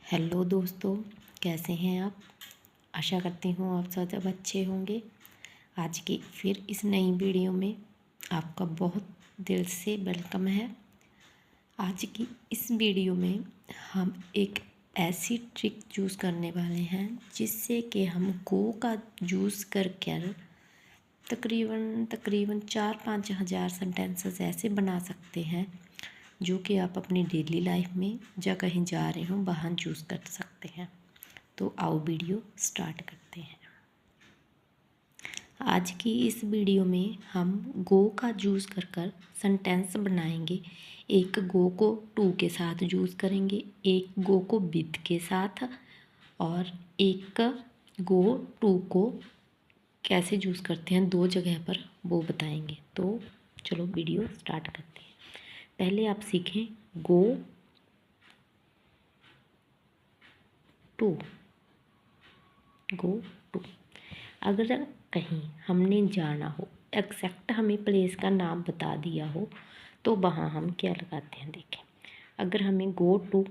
Hello दोस्तों, कैसे हैं आप। आशा करती हूँ आप सब अच्छे होंगे। आज की फिर इस नई वीडियो में आपका बहुत दिल से वेलकम है। आज की इस वीडियो में हम एक ऐसी ट्रिक यूज़ करने वाले हैं जिससे कि हम गो का जूस कर तकरीबन 4-5 हज़ार सेंटेंसेस ऐसे बना सकते हैं जो कि आप अपनी डेली लाइफ में या कहीं जा रहे हो वहाँ यूज़ कर सकते हैं। तो आओ वीडियो स्टार्ट करते हैं। आज की इस वीडियो में हम गो का यूज़ कर सेंटेंस बनाएंगे। एक गो को टू के साथ यूज़ करेंगे, एक गो को विद के साथ, और एक गो टू को कैसे यूज़ करते हैं दो जगह पर वो बताएंगे। तो चलो वीडियो स्टार्ट करते हैं। पहले आप सीखें गो टू। गो टू अगर कहीं हमने जाना हो, एग्जैक्ट हमें प्लेस का नाम बता दिया हो, तो वहाँ हम क्या लगाते हैं। देखें, अगर हमें गो टू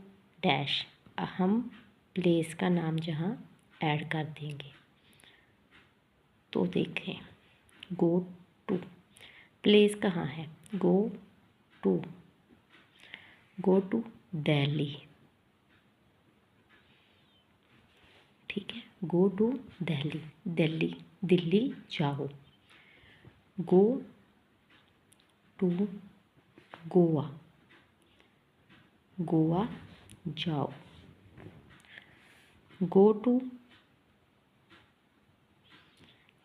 डैश, हम प्लेस का नाम जहाँ ऐड कर देंगे। तो देखें, गो टू प्लेस कहाँ है। Go to Delhi. ठीक है, गो टू दिल्ली जाओ। गो टू गोवा जाओ। गो टू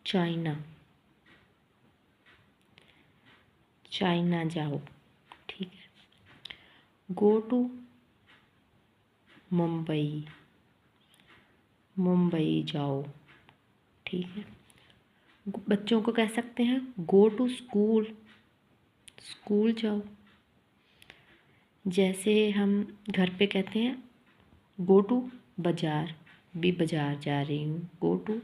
चाइना जाओ। ठीक है, गो टू मुंबई जाओ। ठीक है, बच्चों को कह सकते हैं गो टू स्कूल जाओ। जैसे हम घर पे कहते हैं गो टू बाज़ार, भी बाज़ार जा रही हूँ। गो टू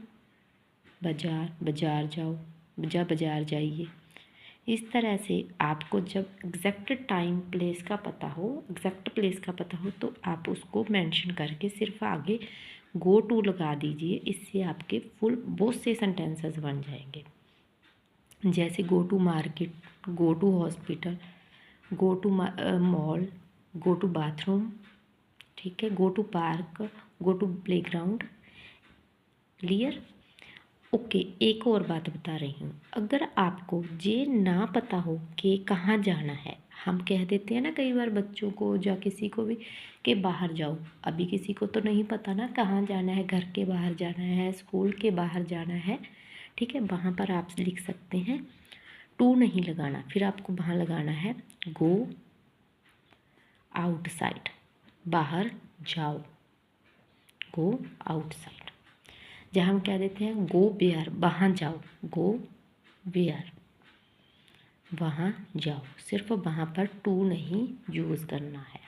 बाज़ार जाओ, बाज़ार जाइए। इस तरह से आपको जब एग्जैक्ट प्लेस का पता हो तो आप उसको मेंशन करके सिर्फ आगे गो टू लगा दीजिए। इससे आपके फुल बहुत से सेंटेंसेस बन जाएंगे। जैसे go to market, go to hospital, go to mall, go to bathroom. ठीक है, go to park, go to playground. Clear. Okay, एक और बात बता रही हूँ। अगर आपको ये ना पता हो कि कहाँ जाना है, हम कह देते हैं ना कई बार बच्चों को या किसी को भी कि बाहर जाओ। अभी किसी को तो नहीं पता ना कहाँ जाना है, घर के बाहर जाना है, स्कूल के बाहर जाना है। ठीक है, वहाँ पर आप लिख सकते हैं, टू नहीं लगाना, फिर आपको वहाँ लगाना है गो आउटसाइड, बाहर जाओ। Go outside. जहाँ हम कह देते हैं गो वेयर, वहाँ जाओ। गो वेयर, वहाँ जाओ। सिर्फ वहाँ पर टू नहीं यूज़ करना है।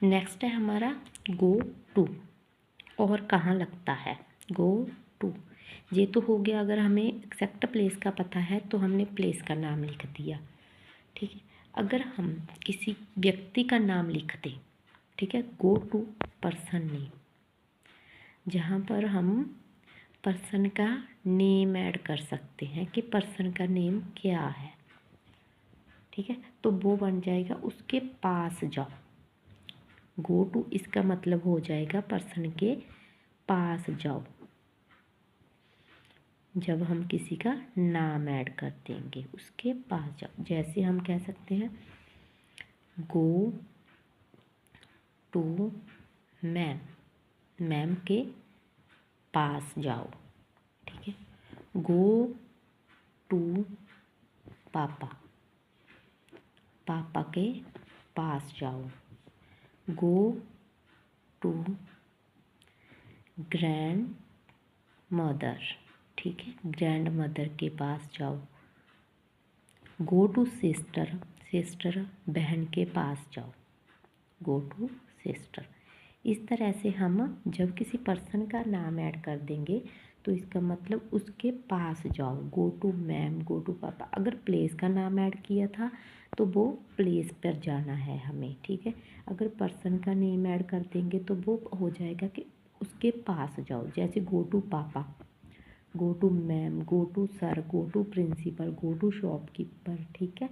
नेक्स्ट है हमारा गो टू। और कहाँ लगता है गो टू। ये तो हो गया, अगर हमें एग्जैक्ट प्लेस का पता है तो हमने प्लेस का नाम लिख दिया। ठीक है, अगर हम किसी व्यक्ति का नाम लिख दें, ठीक है, गो टू पर्सन नेम, जहाँ पर हम पर्सन का नेम ऐड कर सकते हैं कि पर्सन का नेम क्या है। ठीक है, तो वो बन जाएगा उसके पास जाओ। गो टू इसका मतलब हो जाएगा पर्सन के पास जाओ, जब हम किसी का नाम ऐड कर देंगे उसके पास जाओ। जैसे हम कह सकते हैं गो टू मैम के पास जाओ। ठीक है, गो टू पापा के पास जाओ। Go to grandmother. ठीक है, ग्रैंड मदर के पास जाओ। गो टू सिस्टर बहन के पास जाओ। Go to sister. इस तरह से हम जब किसी पर्सन का नाम ऐड कर देंगे तो इसका मतलब उसके पास जाओ। Go to ma'am, go to papa. अगर प्लेस का नाम ऐड किया था तो वो प्लेस पर जाना है हमें, ठीक है। अगर पर्सन का नेम ऐड कर देंगे तो वो हो जाएगा कि उसके पास जाओ। जैसे go to papa, go to ma'am, go to sir, go to principal, go to shopkeeper, ठीक है।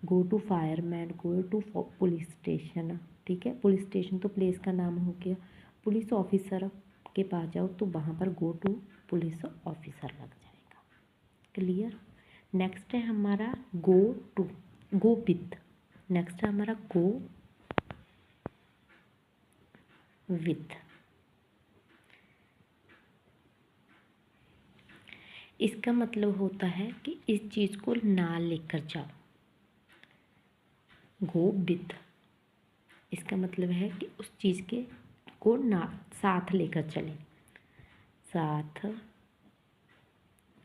Go to fireman, go to police station, ठीक है। पुलिस स्टेशन तो प्लेस का नाम हो गया। पुलिस ऑफिसर के पास जाओ तो वहाँ पर गो टू पुलिस ऑफिसर लग जाएगा। क्लियर। नेक्स्ट है हमारा go to, go with. Next है हमारा गो विथ। इसका मतलब होता है कि इस चीज़ को ना लेकर जाओ। गो विथ इसका मतलब है कि उस चीज़ के को ना साथ लेकर चलें, साथ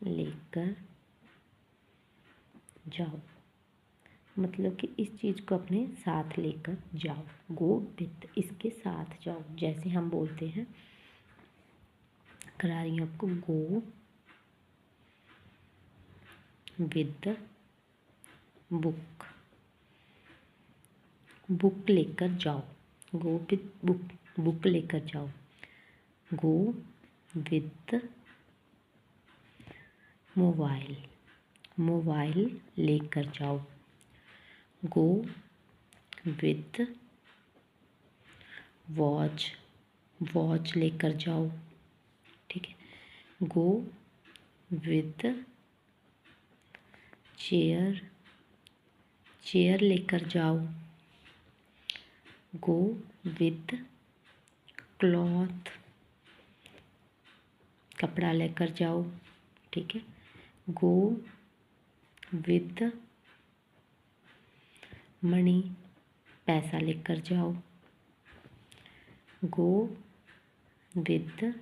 लेकर जाओ, मतलब कि इस चीज़ को अपने साथ लेकर जाओ। गो विथ, इसके साथ जाओ। जैसे हम बोलते हैं, करा रही हूँ आपको, गो विद बुक, बुक लेकर जाओ। गो विद बुक, बुक लेकर जाओ। गो विद मोबाइल, मोबाइल लेकर जाओ। गो विद वॉच, वॉच लेकर जाओ, ठीक है। गो विद चेयर, चेयर लेकर जाओ। गो विद क्लॉथ, कपड़ा लेकर जाओ, ठीक है। गो विद मनी, पैसा लेकर जाओ। गो विद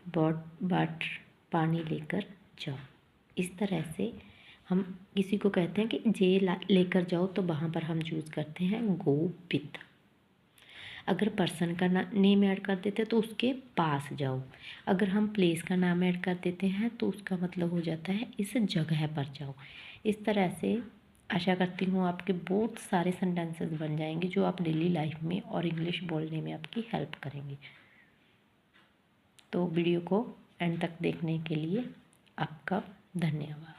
वाटर, पानी लेकर जाओ। इस तरह से हम किसी को कहते हैं कि जे लेकर जाओ, तो वहाँ पर हम यूज़ करते हैं गो विथ। अगर पर्सन का नेम ऐड कर देते हैं तो उसके पास जाओ। अगर हम प्लेस का नाम ऐड कर देते हैं तो उसका मतलब हो जाता है इस जगह पर जाओ। इस तरह से आशा करती हूँ आपके बहुत सारे सेंटेंसेस बन जाएंगे जो आप डेली लाइफ में और इंग्लिश बोलने में आपकी हेल्प करेंगे। तो वीडियो को एंड तक देखने के लिए आपका धन्यवाद।